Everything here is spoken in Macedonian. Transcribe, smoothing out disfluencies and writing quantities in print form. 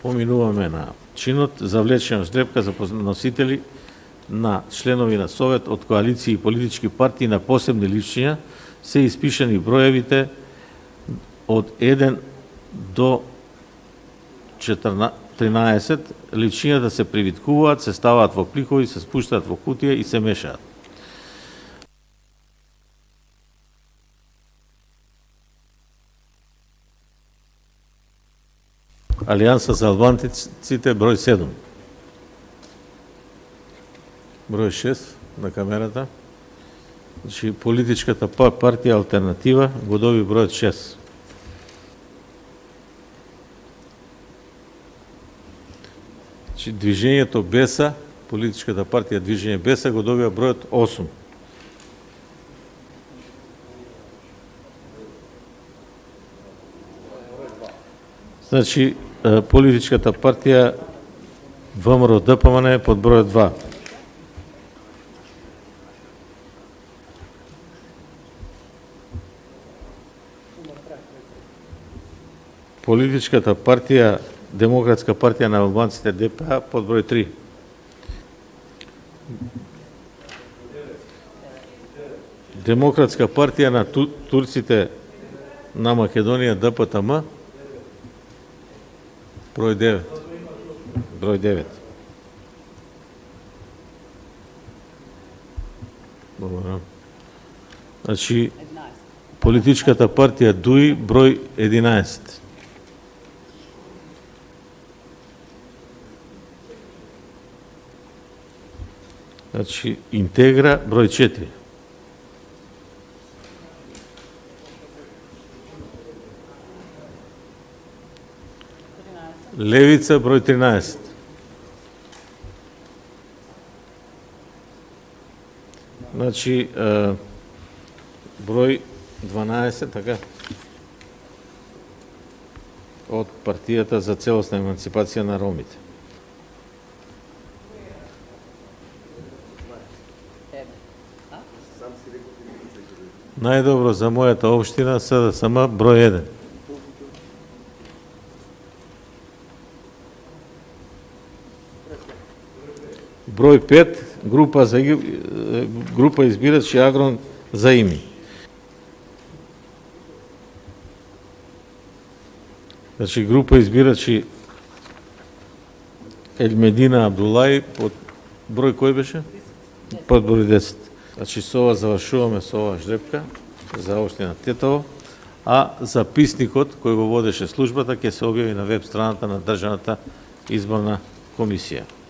Поминуваме на чинот за влечена ждрепка за носители на членови на Совет од коалиции и политички партии на посебни личња се испишани броевите од 1 до 13. Личињата се привиткуваат, се ставаат во пликови, се спуштаат во кутија и се мешаат. Алијанса за албанците број 7. Број 6 на камерата. Значи, политичката партија Алтернатива го доби бројот 6. Значи, движењето Беса, политичката партија Движење Беса го добија бројот 8. Значи, политичката партија ВМРО ДПМН под бројот 2. Политичката партија Демократска партија на албанците ДПА под број 3. Демократска партија на турците на Македонија ДПТМ број 9. Број 9. Добро. Значи, политичката партија ДУИ број 11. Значи, Интегра број 4. Левица број 13. Значи, број 12, така, од партијата за целосна емансипација на ромите. Најдобро за мојата општина СДСМ број 1. Број 5, група избирачи Агрон за ими. Значи, група избирачи Елмедина Абдулаи под број кој беше? Под број 10. Значи, со ова завршуваме со ова жрепка за општина Тетово, а записникот кој го водеше службата ќе се објави на веб страната на Државната изборна комисија.